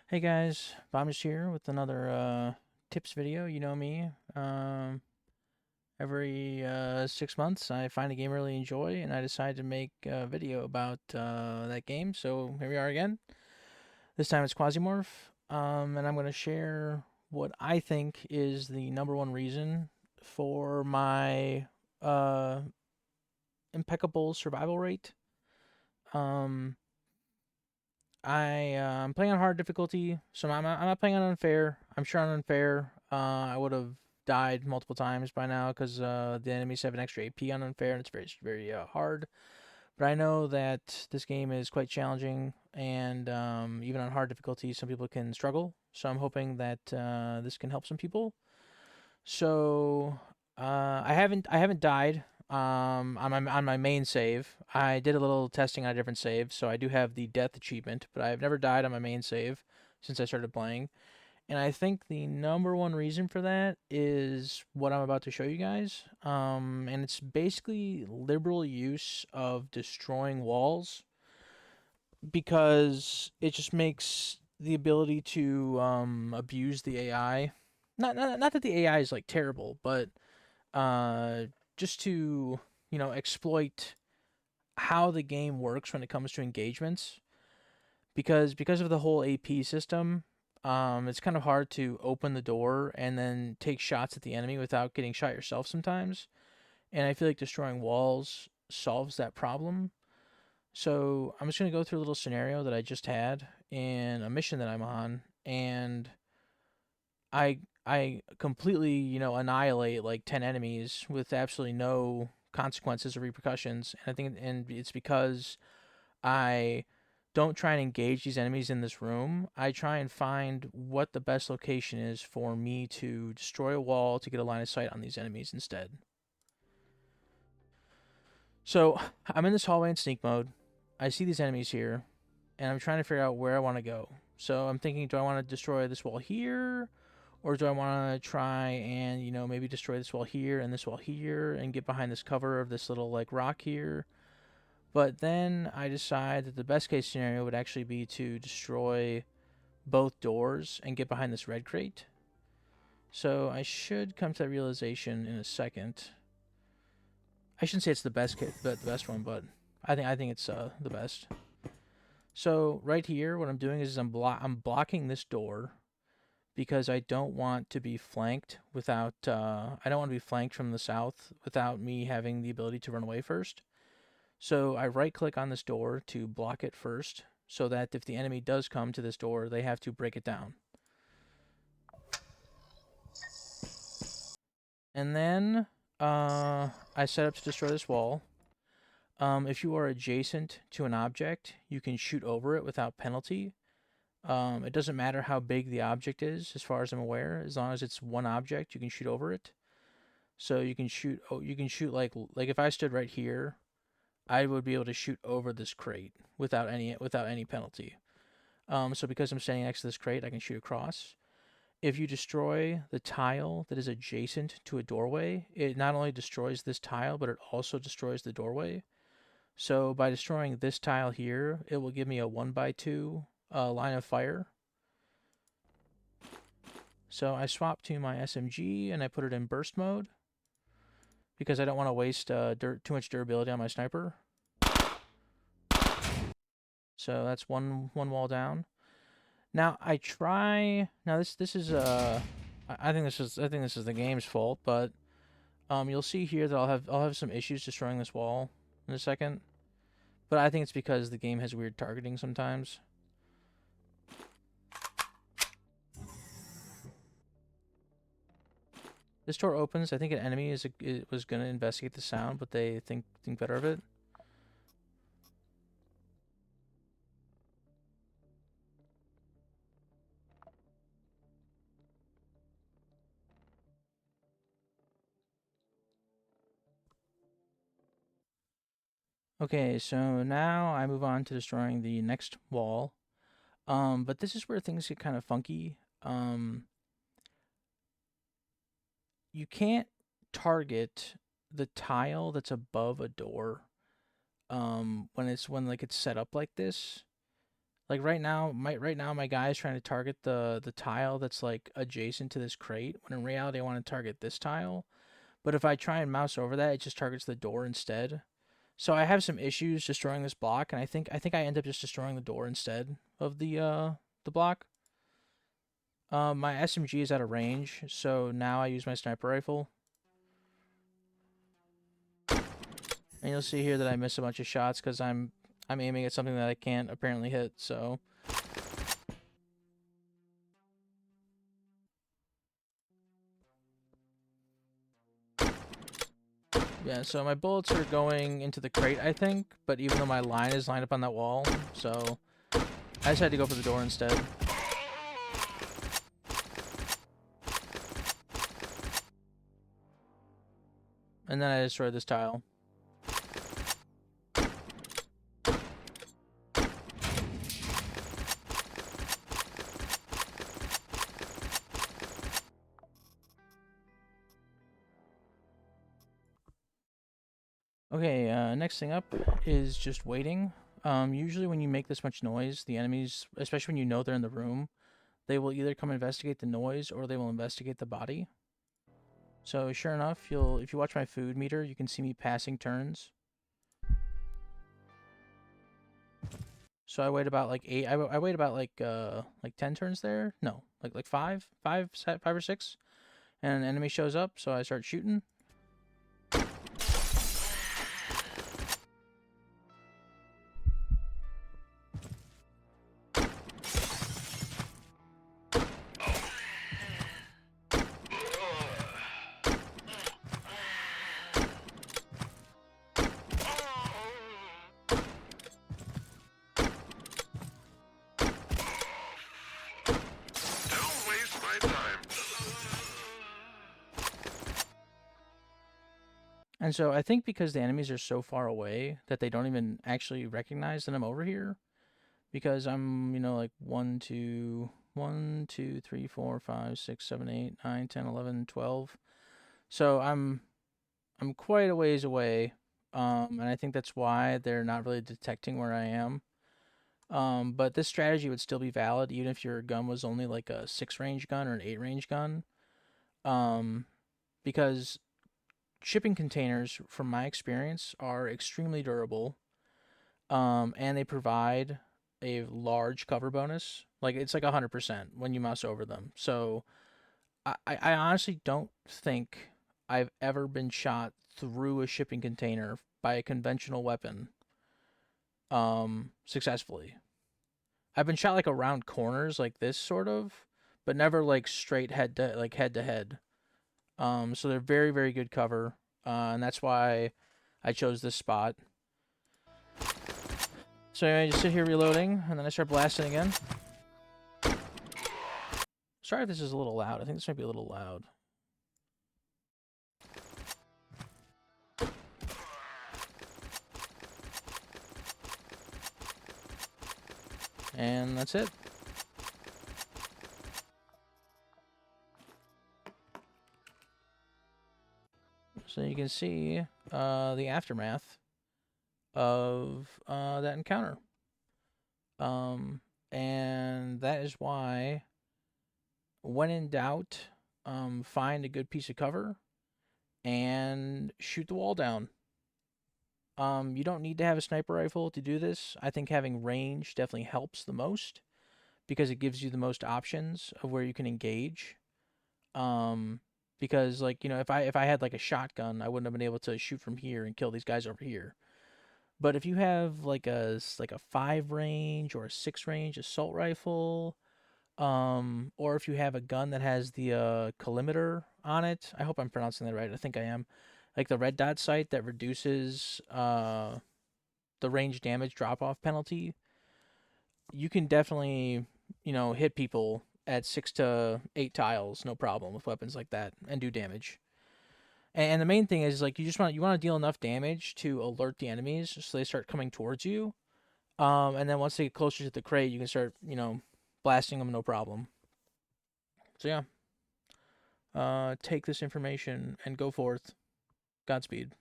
Hey guys, Bob is here with another tips video. You know me. Every 6 months, I find a game I really enjoy, and I decide to make a video about that game. So here we are again. This time it's Quasimorph, and I'm going to share what I think is the number one reason for my uh, impeccable survival rate. Um, I'm playing on hard difficulty, so I'm not playing on unfair. I'm sure on unfair, I would have died multiple times by now because the enemies have an extra AP on unfair, and it's very hard. But I know that this game is quite challenging, and even on hard difficulty, some people can struggle. So I'm hoping that this can help some people. So I haven't died on my main save. I did a little testing on a different save, so I do have the death achievement, but I've never died on my main save since I started playing. And I think the number one reason for that is what I'm about to show you guys. And it's basically liberal use of destroying walls because it just makes the ability to abuse the AI. Not that the AI is like terrible, but uh, just to exploit how the game works when it comes to engagements. Because of the whole AP system, it's kind of hard to open the door and then take shots at the enemy without getting shot yourself sometimes. And I feel like destroying walls solves that problem. So I'm just gonna go through a little scenario that I just had in a mission that I'm on, and I completely annihilate like 10 enemies with absolutely no consequences or repercussions. And I think it's because I don't try and engage these enemies in this room. I try and find what the best location is for me to destroy a wall to get a line of sight on these enemies instead. So I'm in this hallway in sneak mode. I see these enemies here, and I'm trying to figure out where I want to go. So I'm thinking, do I want to destroy this wall here? Or do I want to try and, maybe destroy this wall here and this wall here and get behind this cover of this little, like, rock here? But then I decide that the best case scenario would actually be to destroy both doors and get behind this red crate. So I should come to that realization in a second. I shouldn't say it's the best one, but I think it's the best. So right here, what I'm doing is I'm blocking this door because I don't want to be flanked without I don't want to be flanked from the south without me having the ability to run away first. So I right click on this door to block it first so that if the enemy does come to this door, they have to break it down. And then I set up to destroy this wall. If you are adjacent to an object, you can shoot over it without penalty. It doesn't matter how big the object is, as far as I'm aware. As long as it's one object, you can shoot over it. So you can shoot. Oh, you can shoot like if I stood right here, I would be able to shoot over this crate without any penalty. So because I'm standing next to this crate, I can shoot across. If you destroy the tile that is adjacent to a doorway, it not only destroys this tile, but it also destroys the doorway. So by destroying this tile here, it will give me a 1x2 line of fire. So I swap to my SMG and I put it in burst mode because I don't want to waste too much durability on my sniper. So that's one wall down. Now I try. Now this is I think this is the game's fault, but you'll see here that I'll have some issues destroying this wall in a second. But I think it's because the game has weird targeting sometimes. This door opens. I think an enemy was going to investigate the sound, but they think better of it. Okay, so now I move on to destroying the next wall. But this is where things get kind of funky. You can't target the tile that's above a door when like it's set up like this. Like right now, my guy is trying to target the tile that's like adjacent to this crate, when in reality I want to target this tile. But if I try and mouse over that, it just targets the door instead. So I have some issues destroying this block, and I think I end up just destroying the door instead of the block. My SMG is out of range, so now I use my sniper rifle. And you'll see here that I miss a bunch of shots because I'm aiming at something that I can't apparently hit, so yeah, so my bullets are going into the crate, I think, but even though my line is lined up on that wall, so I just had to go for the door instead. And then I destroyed this tile. Okay, next thing up is just waiting. Usually when you make this much noise, the enemies, especially when you know they're in the room, they will either come investigate the noise or they will investigate the body. So sure enough, if you watch my food meter, you can see me passing turns. So I wait about like 8. I wait about like 10 turns there. No, like five or 6, and an enemy shows up. So I start shooting. And so I think because the enemies are so far away that they don't even actually recognize that I'm over here, because I'm, like 1, 2, 3, 4, 5, 6, 7, 8, 9, 10, 11, 12. So I'm quite a ways away, and I think that's why they're not really detecting where I am. But this strategy would still be valid even if your gun was only like a 6-range gun or an 8-range gun, because shipping containers, from my experience, are extremely durable, and they provide a large cover bonus. Like it's like 100% when you mouse over them. So I honestly don't think I've ever been shot through a shipping container by a conventional weapon successfully. I've been shot like around corners like this sort of, but never like straight head to head. So they're very, very good cover, and that's why I chose this spot. So anyway, I just sit here reloading, and then I start blasting again. Sorry if this is a little loud. I think this might be a little loud. And that's it. So you can see the aftermath of that encounter. And that is why, when in doubt, find a good piece of cover and shoot the wall down. You don't need to have a sniper rifle to do this. I think having range definitely helps the most because it gives you the most options of where you can engage. Because if I had like a shotgun, I wouldn't have been able to shoot from here and kill these guys over here. But if you have like a 5-range or a 6-range assault rifle, or if you have a gun that has the collimator on it, I hope I'm pronouncing that right. I think I am. Like the red dot sight that reduces the range damage drop off penalty, you can definitely hit people at 6 to 8 tiles, no problem, with weapons like that, and do damage. And the main thing is like you want to deal enough damage to alert the enemies so they start coming towards you. And then once they get closer to the crate, you can start blasting them, no problem. So yeah, take this information and go forth. Godspeed.